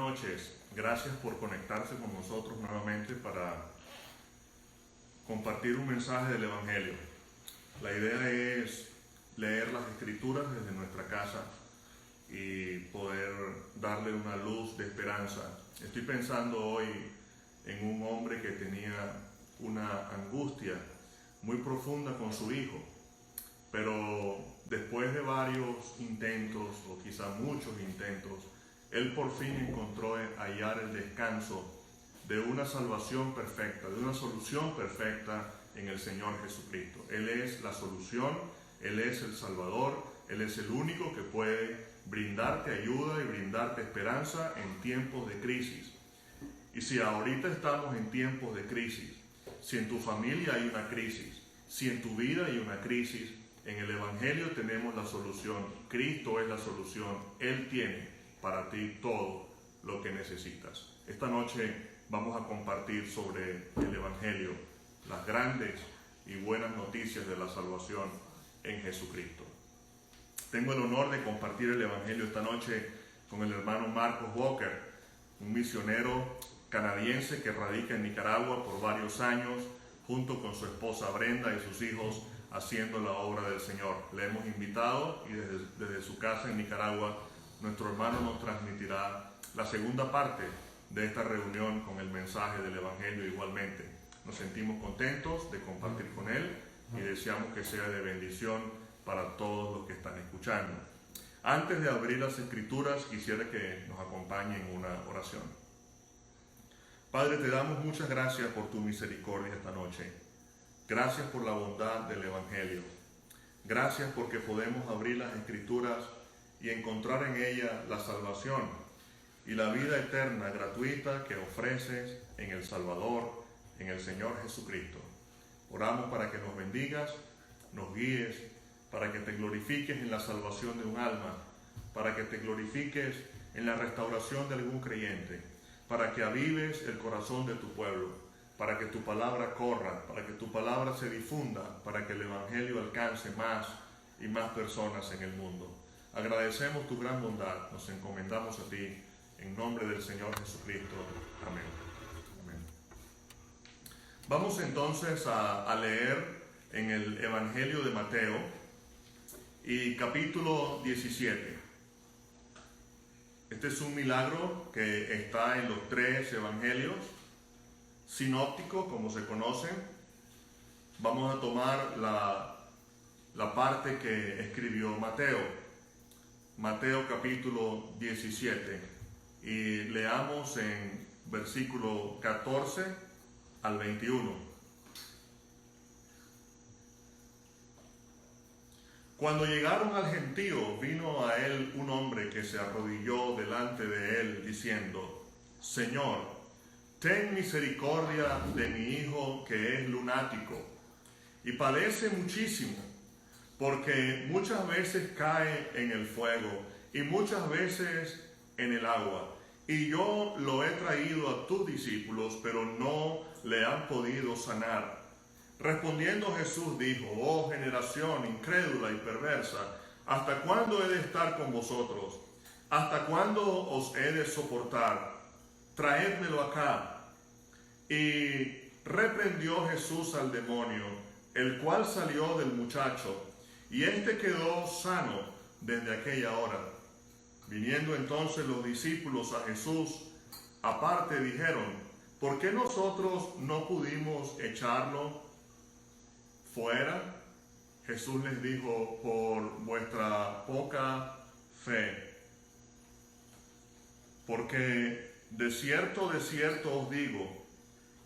noches. Gracias por conectarse con nosotros nuevamente para compartir un mensaje del Evangelio. La idea es leer las Escrituras desde nuestra casa y poder darle una luz de esperanza. Estoy pensando hoy en un hombre que tenía una angustia muy profunda con su hijo, pero después de varios intentos, o quizá muchos intentos, él por fin encontró hallar el descanso de una salvación perfecta, de una solución perfecta en el Señor Jesucristo. Él es la solución, Él es el Salvador, Él es el único que puede brindarte ayuda y brindarte esperanza en tiempos de crisis. Y si ahorita estamos en tiempos de crisis, si en tu familia hay una crisis, si en tu vida hay una crisis, en el Evangelio tenemos la solución. Cristo es la solución. Él tiene para ti todo lo que necesitas. Esta noche vamos a compartir sobre el Evangelio, las grandes y buenas noticias de la salvación en Jesucristo. Tengo el honor de compartir el Evangelio esta noche con el hermano Marcos Walker, un misionero canadiense que radica en Nicaragua por varios años, junto con su esposa Brenda y sus hijos, haciendo la obra del Señor. Le hemos invitado y desde su casa en Nicaragua, nuestro hermano nos transmitirá la segunda parte de esta reunión con el mensaje del Evangelio igualmente. Nos sentimos contentos de compartir con él y deseamos que sea de bendición para todos los que están escuchando. Antes de abrir las Escrituras, quisiera que nos acompañe en una oración. Padre, te damos muchas gracias por tu misericordia esta noche. Gracias por la bondad del Evangelio. Gracias porque podemos abrir las Escrituras y encontrar en ellas la salvación y la vida eterna gratuita que ofreces en el Salvador, en el Señor Jesucristo. Oramos para que nos bendigas, nos guíes, para que te glorifiques en la salvación de un alma, para que te glorifiques en la restauración de algún creyente, para que avives el corazón de tu pueblo, para que tu palabra corra, para que tu palabra se difunda, para que el Evangelio alcance más y más personas en el mundo. Agradecemos tu gran bondad, nos encomendamos a ti, en nombre del Señor Jesucristo. Amén. Amén. Vamos entonces a leer en el Evangelio de Mateo y capítulo 17. Este es un milagro que está en los tres evangelios sinópticos, como se conocen. Vamos a tomar la parte que escribió Mateo capítulo 17, y leamos en versículo 14 al 21. Cuando llegaron al gentío, vino a él un hombre que se arrodilló delante de él, diciendo: Señor, ten misericordia de mi hijo que es lunático y padece muchísimo, porque muchas veces cae en el fuego y muchas veces en el agua. Y yo lo he traído a tus discípulos, pero no le han podido sanar. Respondiendo Jesús dijo: Oh generación incrédula y perversa, ¿hasta cuándo he de estar con vosotros? ¿Hasta cuándo os he de soportar? Traédmelo acá. Y reprendió Jesús al demonio, el cual salió del muchacho, y éste quedó sano desde aquella hora. Viniendo entonces los discípulos a Jesús aparte, dijeron: ¿por qué nosotros no pudimos echarlo fuera? Jesús les dijo: por vuestra poca fe. Porque de cierto os digo,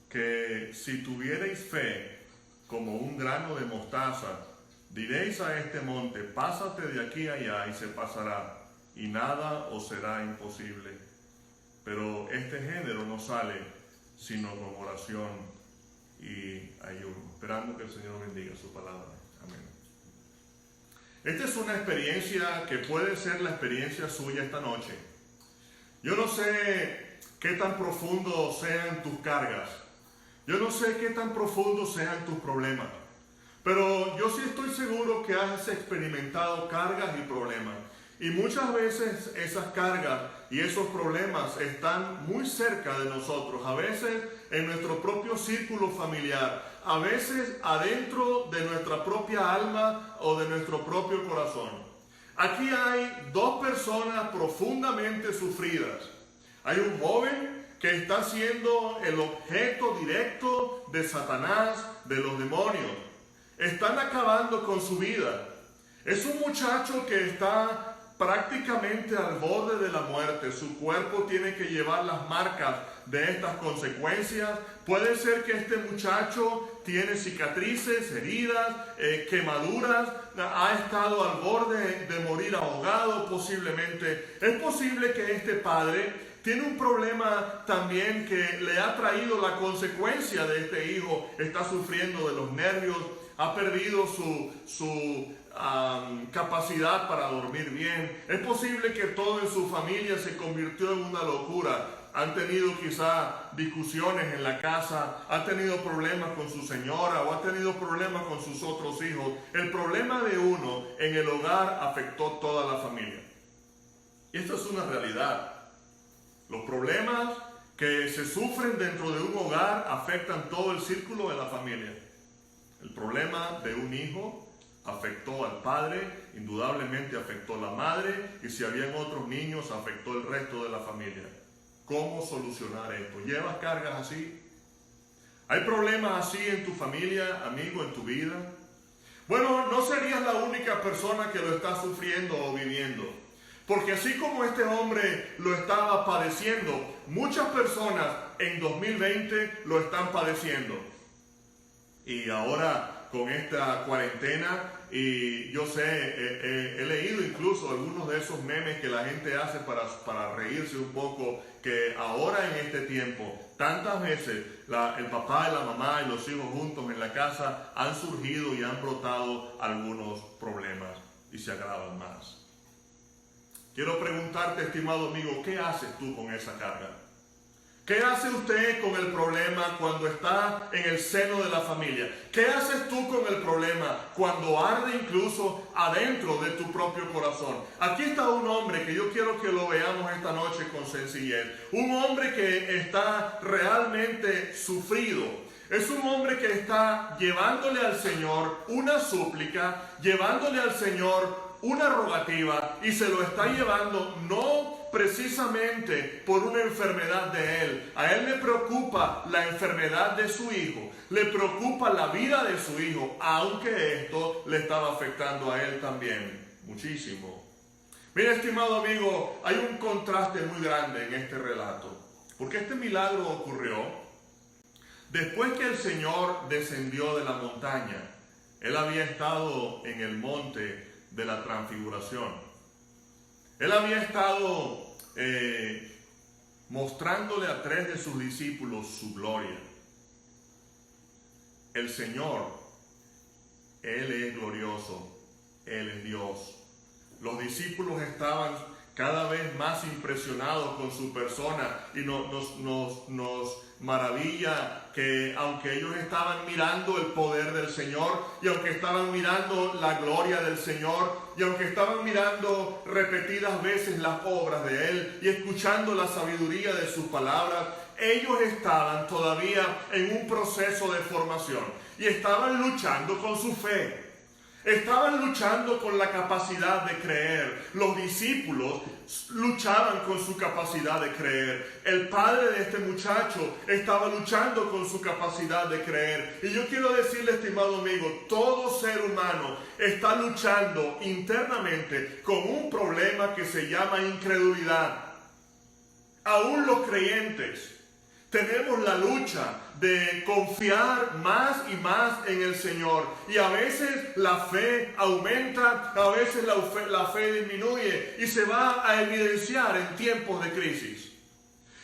que si tuvierais fe como un grano de mostaza, diréis a este monte: pásate de aquí a allá, y se pasará, y nada os será imposible. Pero este género no sale sino con oración y ayuno. Esperando que el Señor bendiga su palabra. Amén. Esta es una experiencia que puede ser la experiencia suya esta noche. Yo no sé qué tan profundos sean tus cargas. Yo no sé qué tan profundos sean tus problemas. Pero yo sí estoy seguro que has experimentado cargas y problemas. Y muchas veces esas cargas y esos problemas están muy cerca de nosotros, a veces en nuestro propio círculo familiar, a veces adentro de nuestra propia alma o de nuestro propio corazón. Aquí hay dos personas profundamente sufridas. Hay un joven que está siendo el objeto directo de Satanás, de los demonios. Están acabando con su vida. Es un muchacho que está prácticamente al borde de la muerte. Su cuerpo tiene que llevar las marcas de estas consecuencias. Puede ser que este muchacho tiene cicatrices, heridas, quemaduras, ha estado al borde de morir ahogado posiblemente. Es posible que este padre tiene un problema también que le ha traído la consecuencia de este hijo. Está sufriendo de los nervios, ha perdido su capacidad para dormir bien. Es posible que todo en su familia se convirtió en una locura. Han tenido quizá discusiones en la casa, ha tenido problemas con su señora o ha tenido problemas con sus otros hijos. El problema de uno en el hogar afectó toda la familia. Y esto es una realidad. Los problemas que se sufren dentro de un hogar afectan todo el círculo de la familia. El problema de un hijo afectó al padre, indudablemente afectó a la madre, y si habían otros niños, afectó el resto de la familia. ¿Cómo solucionar esto? ¿Llevas cargas así? ¿Hay problemas así en tu familia, amigo, en tu vida? Bueno, no serías la única persona que lo está sufriendo o viviendo. Porque así como este hombre lo estaba padeciendo, muchas personas en 2020 lo están padeciendo. Y ahora con esta cuarentena, y yo sé, he leído incluso algunos de esos memes que la gente hace para reírse un poco, que ahora en este tiempo, tantas veces el papá y la mamá y los hijos juntos en la casa han surgido y han brotado algunos problemas y se agravan más. Quiero preguntarte, estimado amigo, ¿qué haces tú con esa carga? ¿Qué hace usted con el problema cuando está en el seno de la familia? ¿Qué haces tú con el problema cuando arde incluso adentro de tu propio corazón? Aquí está un hombre que yo quiero que lo veamos esta noche con sencillez. Un hombre que está realmente sufrido. Es un hombre que está llevándole al Señor una súplica, llevándole al Señor una rogativa, y se lo está llevando no precisamente por una enfermedad de él. A él le preocupa la enfermedad de su hijo, le preocupa la vida de su hijo, aunque esto le estaba afectando a él también muchísimo. Mira, estimado amigo, hay un contraste muy grande en este relato, porque este milagro ocurrió después que el Señor descendió de la montaña. Él había estado en el monte de la transfiguración. Él había estado mostrándole a 3 de sus discípulos su gloria. El Señor, Él es glorioso, Él es Dios. Los discípulos estaban cada vez más impresionados con su persona, y nos maravilla que aunque ellos estaban mirando el poder del Señor, y aunque estaban mirando la gloria del Señor, y aunque estaban mirando repetidas veces las obras de Él y escuchando la sabiduría de sus palabras, ellos estaban todavía en un proceso de formación y estaban luchando con su fe. Estaban luchando con la capacidad de creer. Los discípulos luchaban con su capacidad de creer. El padre de este muchacho estaba luchando con su capacidad de creer. Y yo quiero decirle, estimado amigo, todo ser humano está luchando internamente con un problema que se llama incredulidad. Aún los creyentes tenemos la lucha de confiar más y más en el Señor. Y a veces la fe aumenta, a veces la fe disminuye y se va a evidenciar en tiempos de crisis.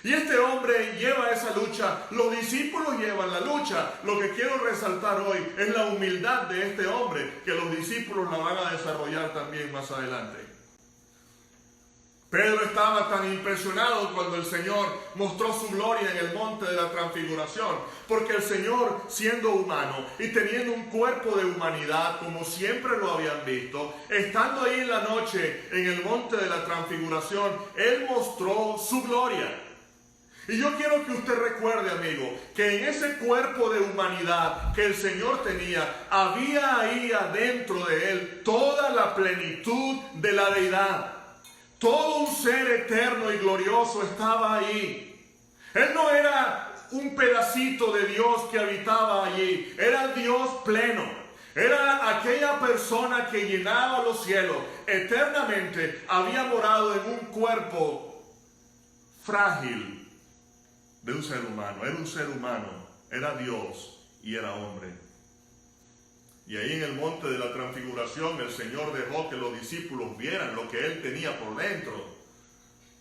Y este hombre lleva esa lucha, los discípulos llevan la lucha. Lo que quiero resaltar hoy es la humildad de este hombre, que los discípulos la van a desarrollar también más adelante. Pedro estaba tan impresionado cuando el Señor mostró su gloria en el monte de la transfiguración, porque el Señor, siendo humano y teniendo un cuerpo de humanidad como siempre lo habían visto, estando ahí en la noche en el monte de la transfiguración, Él mostró su gloria. Y yo quiero que usted recuerde, amigo, que en ese cuerpo de humanidad que el Señor tenía, había ahí adentro de Él toda la plenitud de la deidad. Todo un ser eterno y glorioso estaba ahí. Él no era un pedacito de Dios que habitaba allí. Era Dios pleno. Era aquella persona que llenaba los cielos. Eternamente había morado en un cuerpo frágil de un ser humano. Era un ser humano. Era Dios y era hombre. Y ahí en el monte de la transfiguración el Señor dejó que los discípulos vieran lo que Él tenía por dentro.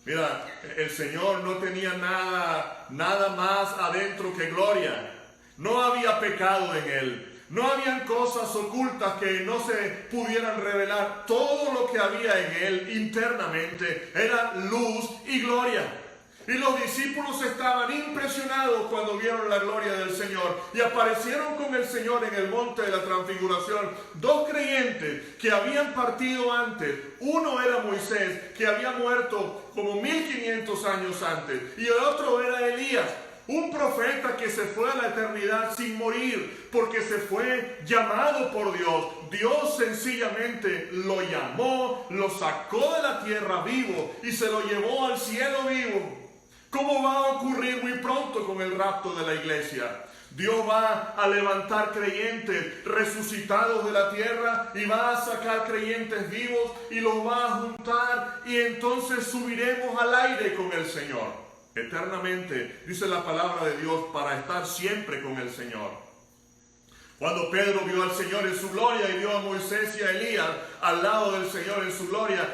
Mira, el Señor no tenía nada más adentro que gloria. No había pecado en Él. No habían cosas ocultas que no se pudieran revelar. Todo lo que había en Él internamente era luz y gloria. Y los discípulos estaban impresionados cuando vieron la gloria del Señor. Y aparecieron con el Señor en el monte de la transfiguración dos creyentes que habían partido antes. Uno era Moisés, que había muerto como 1500 años antes. Y el otro era Elías, un profeta que se fue a la eternidad sin morir, porque se fue llamado por Dios. Dios sencillamente lo llamó, lo sacó de la tierra vivo y se lo llevó al cielo vivo. ¿Cómo va a ocurrir muy pronto con el rapto de la iglesia? Dios va a levantar creyentes resucitados de la tierra y va a sacar creyentes vivos y los va a juntar y entonces subiremos al aire con el Señor. Eternamente, dice la palabra de Dios, para estar siempre con el Señor. Cuando Pedro vio al Señor en su gloria y vio a Moisés y a Elías al lado del Señor en su gloria,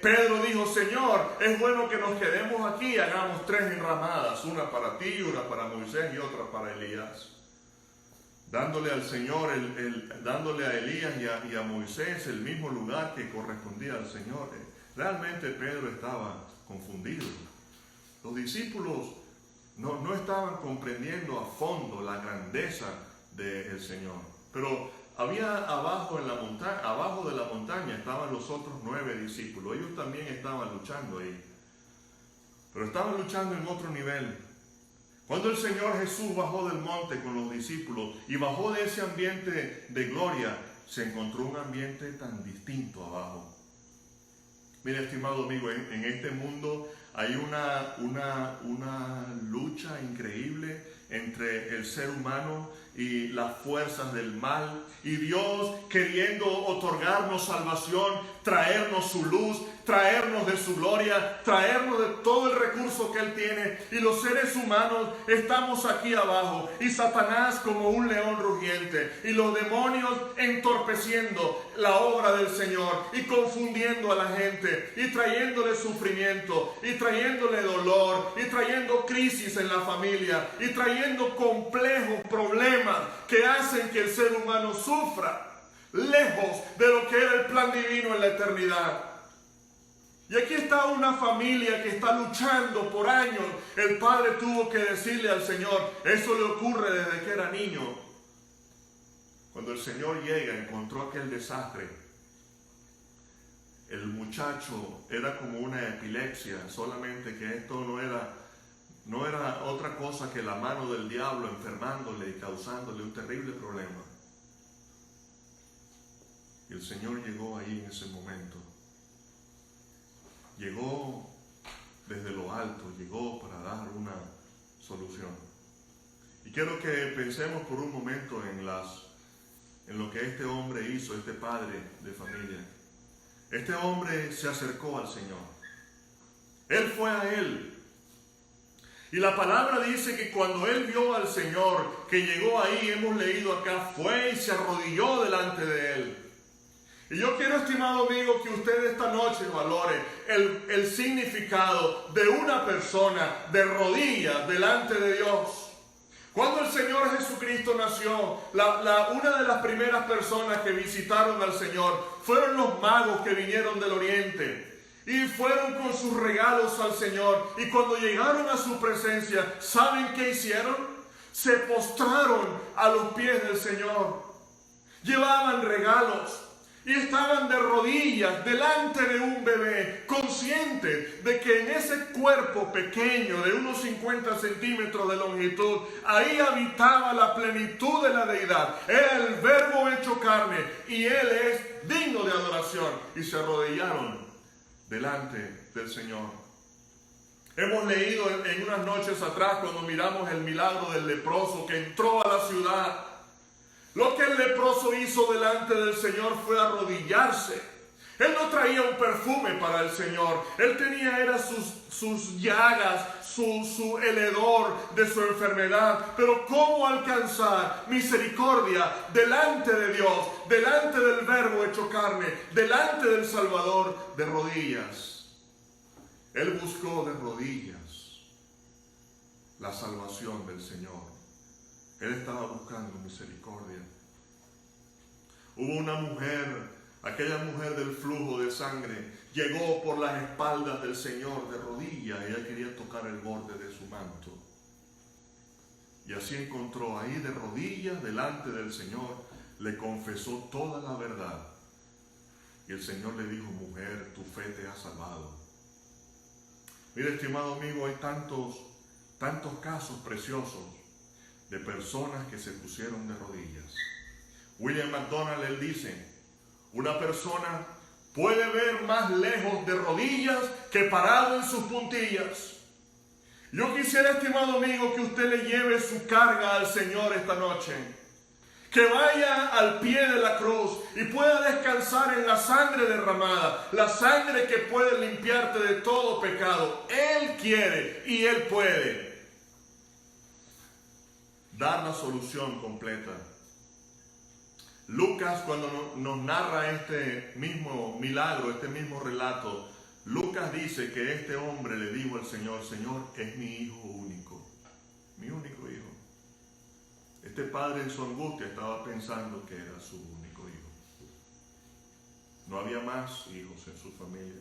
Pedro dijo: Señor, es bueno que nos quedemos aquí y hagamos 3 enramadas, una para ti, una para Moisés y otra para Elías. Dándole al Señor, dándole a Elías y a Moisés el mismo lugar que correspondía al Señor. Realmente Pedro estaba confundido. Los discípulos no estaban comprendiendo a fondo la grandeza del Señor. Pero había abajo de la montaña estaban los otros 9 discípulos. Ellos también estaban luchando ahí. Pero estaban luchando en otro nivel. Cuando el Señor Jesús bajó del monte con los discípulos y bajó de ese ambiente de gloria, se encontró un ambiente tan distinto abajo. Mira, estimado amigo, en este mundo hay una lucha increíble entre el ser humano y las fuerzas del mal, y Dios queriendo otorgarnos salvación, traernos su luz, traernos de su gloria, traernos de todo el recurso que Él tiene, y los seres humanos estamos aquí abajo, y Satanás como un león rugiente, y los demonios entorpeciendo la obra del Señor, y confundiendo a la gente, y trayéndole sufrimiento, y trayéndole dolor, y trayendo crisis en la familia, y trayendo complejos problemas que hacen que el ser humano sufra, lejos de lo que era el plan divino en la eternidad. Y aquí está una familia que está luchando por años. El padre tuvo que decirle al Señor, eso le ocurre desde que era niño. Cuando el Señor llega, encontró aquel desastre. El muchacho era como una epilepsia, solamente que esto no era otra cosa que la mano del diablo enfermándole y causándole un terrible problema. Y el Señor llegó ahí en ese momento. Llegó desde lo alto, llegó para dar una solución. Y quiero que pensemos por un momento en lo que este hombre hizo, este padre de familia. Este hombre se acercó al Señor. Él fue a Él. Y la palabra dice que cuando él vio al Señor, que llegó ahí, hemos leído acá, fue y se arrodilló delante de Él. Y yo quiero, estimado amigo, que usted esta noche valore el significado de una persona de rodillas delante de Dios. Cuando el Señor Jesucristo nació, una de las primeras personas que visitaron al Señor fueron los magos que vinieron del oriente. Y fueron con sus regalos al Señor. Y cuando llegaron a su presencia, ¿saben qué hicieron? Se postraron a los pies del Señor. Llevaban regalos y estaban de rodillas delante de un bebé, conscientes de que en ese cuerpo pequeño de unos 50 centímetros de longitud, ahí habitaba la plenitud de la deidad. Era el Verbo hecho carne y Él es digno de adoración. Y se arrodillaron delante del Señor. Hemos leído en unas noches atrás, cuando miramos el milagro del leproso que entró a la ciudad, lo que el leproso hizo delante del Señor fue arrodillarse. Él no traía un perfume para el Señor. Él tenía sus llagas, el hedor de su enfermedad. Pero ¿cómo alcanzar misericordia delante de Dios, delante del Verbo hecho carne, delante del Salvador? De rodillas. Él buscó de rodillas la salvación del Señor. Él estaba buscando misericordia. Hubo una mujer, aquella mujer del flujo de sangre, llegó por las espaldas del Señor de rodillas. Ella quería tocar el borde de su manto. Y así encontró ahí de rodillas delante del Señor, le confesó toda la verdad. Y el Señor le dijo: mujer, tu fe te ha salvado. Mire, estimado amigo, hay tantos casos preciosos de personas que se pusieron de rodillas. William MacDonald, él dice: una persona puede ver más lejos de rodillas que parado en sus puntillas. Yo quisiera, estimado amigo, que usted le lleve su carga al Señor esta noche, que vaya al pie de la cruz y pueda descansar en la sangre derramada, la sangre que puede limpiarte de todo pecado. Él quiere y Él puede dar la solución completa. Lucas, cuando nos narra este mismo milagro, este mismo relato, Lucas dice que este hombre le dijo al Señor: Señor, es mi hijo único, mi único hijo. Este padre en su angustia estaba pensando que era su único hijo. No había más hijos en su familia.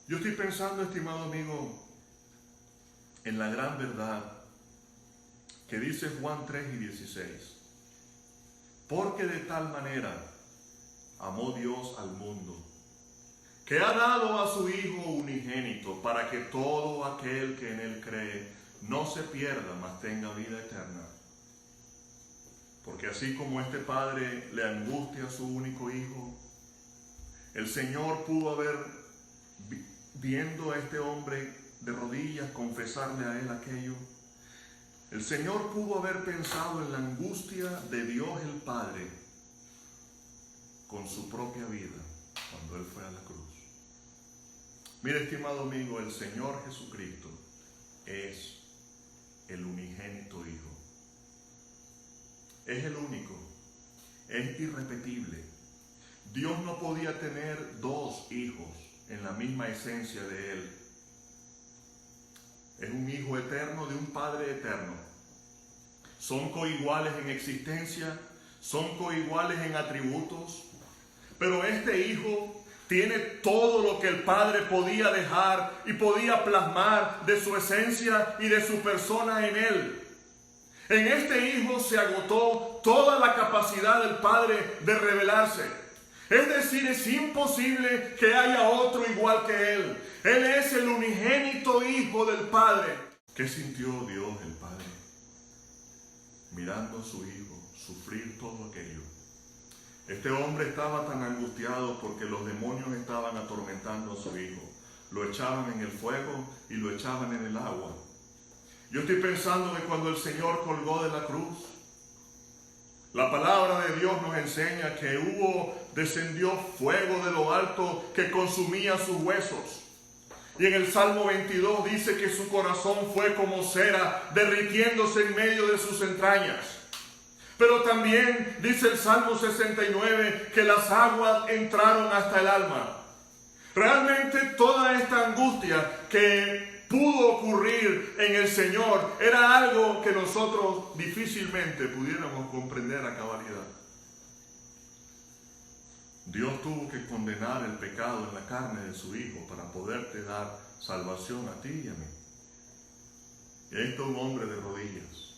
Yo estoy pensando, estimado amigo, en la gran verdad que dice Juan 3:16. Porque de tal manera amó Dios al mundo, que ha dado a su Hijo unigénito, para que todo aquel que en Él cree no se pierda, mas tenga vida eterna. Porque así como este padre le angustia a su único hijo, el Señor pudo haber, viendo a este hombre de rodillas, confesarle a él aquello. El Señor pudo haber pensado en la angustia de Dios el Padre con su propia vida cuando Él fue a la cruz. Mire, estimado amigo, el Señor Jesucristo es el unigénito Hijo. Es el único, es irrepetible. Dios no podía tener dos hijos en la misma esencia de Él. Es un hijo eterno de un padre eterno. Son coiguales en existencia, son coiguales en atributos, pero este hijo tiene todo lo que el padre podía dejar y podía plasmar de su esencia y de su persona en él. En este hijo se agotó toda la capacidad del padre de revelarse. Es decir, es imposible que haya otro igual que Él. Él es el unigénito Hijo del Padre. ¿Qué sintió Dios el Padre mirando a su Hijo sufrir todo aquello? Este hombre estaba tan angustiado porque los demonios estaban atormentando a su Hijo. Lo echaban en el fuego y lo echaban en el agua. Yo estoy pensando que cuando el Señor colgó de la cruz, la palabra de Dios nos enseña que descendió fuego de lo alto que consumía sus huesos. Y en el Salmo 22 dice que su corazón fue como cera derritiéndose en medio de sus entrañas. Pero también dice el Salmo 69 que las aguas entraron hasta el alma. Realmente toda esta angustia que pudo ocurrir en el Señor era algo que nosotros difícilmente pudiéramos comprender a cabalidad. Dios tuvo que condenar el pecado en la carne de su Hijo para poderte dar salvación a ti y a mí. Y ahí está un hombre de rodillas.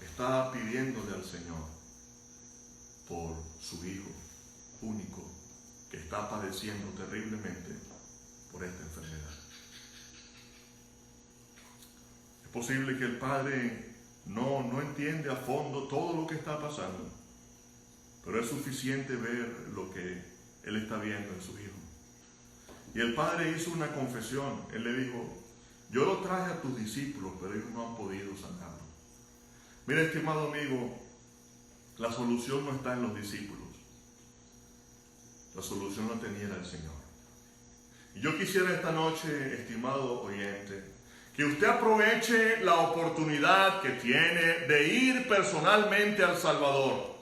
Está pidiéndole al Señor por su Hijo único que está padeciendo terriblemente por esta enfermedad. Es posible que el Padre no entiende a fondo todo lo que está pasando, pero es suficiente ver lo que Él está viendo en su Hijo. Y el Padre hizo una confesión. Él le dijo: yo lo traje a tus discípulos, pero ellos no han podido sanarlo. Mira, estimado amigo, la solución no está en los discípulos. La solución la tenía el Señor. Y yo quisiera esta noche, estimado oyente, que usted aproveche la oportunidad que tiene de ir personalmente al Salvador.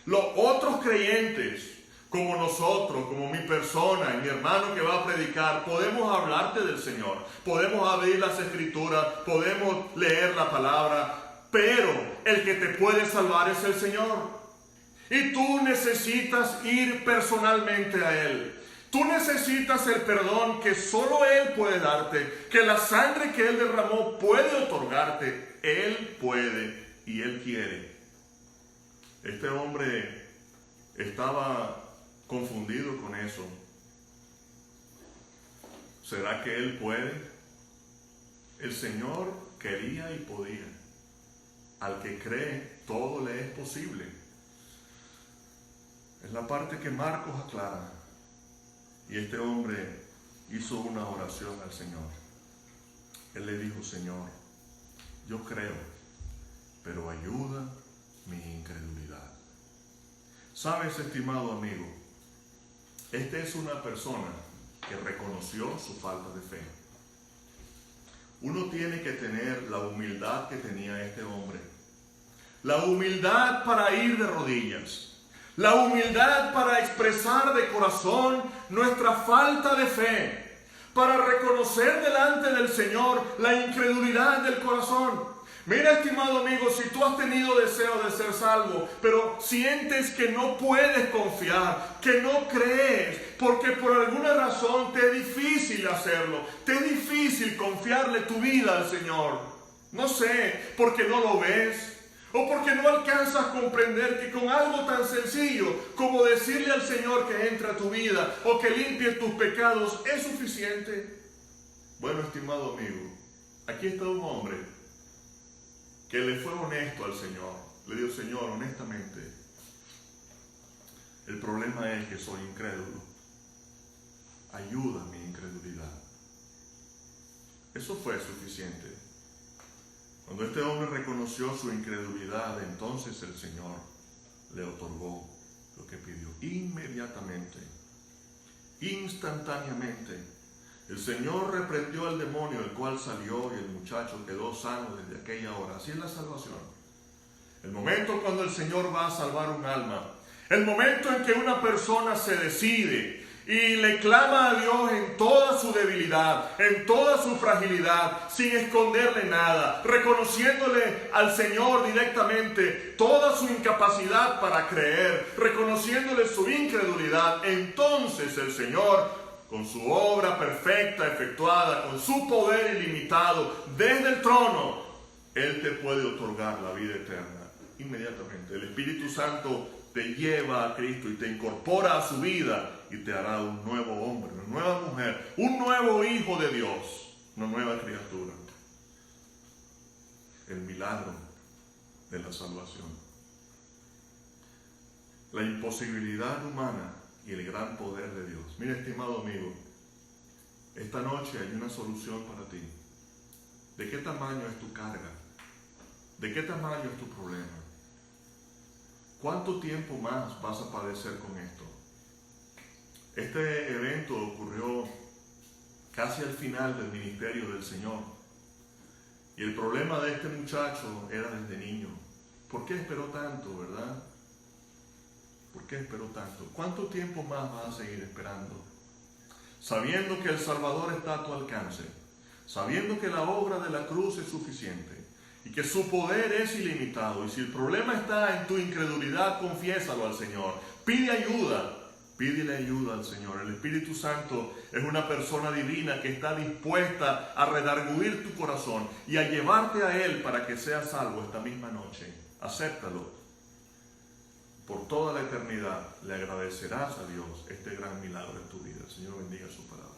Los otros creyentes, como nosotros, como mi persona y mi hermano que va a predicar, podemos hablarte del Señor, podemos abrir las Escrituras, podemos leer la palabra, pero el que te puede salvar es el Señor. Y tú necesitas ir personalmente a Él. Tú necesitas el perdón que solo Él puede darte, que la sangre que Él derramó puede otorgarte. Él puede y Él quiere. Este hombre estaba confundido con eso. ¿Será que Él puede? El Señor quería y podía. Al que cree, todo le es posible. Es la parte que Marcos aclara. Y este hombre hizo una oración al Señor. Él le dijo: Señor, yo creo, pero ayuda mi incredulidad. ¿Sabes, estimado amigo? Esta es una persona que reconoció su falta de fe. Uno tiene que tener la humildad que tenía este hombre. La humildad para ir de rodillas. La humildad para expresar de corazón nuestra falta de fe. Para reconocer delante del Señor la incredulidad del corazón. Mira, estimado amigo, si tú has tenido deseo de ser salvo, pero sientes que no puedes confiar, que no crees, porque por alguna razón te es difícil hacerlo, te es difícil confiarle tu vida al Señor. No sé, porque no lo ves, o porque no alcanzas a comprender que con algo tan sencillo como decirle al Señor que entre a tu vida o que limpie tus pecados es suficiente. Bueno, estimado amigo, aquí está un hombre que le fue honesto al Señor. Le dijo: Señor, honestamente, el problema es que soy incrédulo. Ayuda mi incredulidad. Eso fue suficiente. Cuando este hombre reconoció su incredulidad, entonces el Señor le otorgó lo que pidió. Inmediatamente, instantáneamente, el Señor reprendió al demonio, el cual salió, y el muchacho quedó sano desde aquella hora. Así es la salvación. El momento cuando el Señor va a salvar un alma, el momento en que una persona se decide y le clama a Dios en toda su debilidad, en toda su fragilidad, sin esconderle nada, reconociéndole al Señor directamente toda su incapacidad para creer, reconociéndole su incredulidad, entonces el Señor, con su obra perfecta, efectuada, con su poder ilimitado, desde el trono, Él te puede otorgar la vida eterna inmediatamente. El Espíritu Santo te lleva a Cristo y te incorpora a su vida y te hará un nuevo hombre, una nueva mujer, un nuevo hijo de Dios, una nueva criatura. El milagro de la salvación. La imposibilidad humana y el gran poder de Dios. Mira, estimado amigo, esta noche hay una solución para ti. ¿De qué tamaño es tu carga? ¿De qué tamaño es tu problema? ¿Cuánto tiempo más vas a padecer con esto? Este evento ocurrió casi al final del ministerio del Señor. Y el problema de este muchacho era desde niño. ¿Por qué esperó tanto, verdad? ¿Por qué esperó tanto? ¿Cuánto tiempo más vas a seguir esperando? Sabiendo que el Salvador está a tu alcance, sabiendo que la obra de la cruz es suficiente, y que su poder es ilimitado. Y si el problema está en tu incredulidad, confiésalo al Señor. Pide ayuda. Pídele ayuda al Señor. El Espíritu Santo es una persona divina que está dispuesta a redarguir tu corazón y a llevarte a Él para que seas salvo esta misma noche. Acéptalo. Por toda la eternidad le agradecerás a Dios este gran milagro en tu vida. El Señor bendiga su palabra.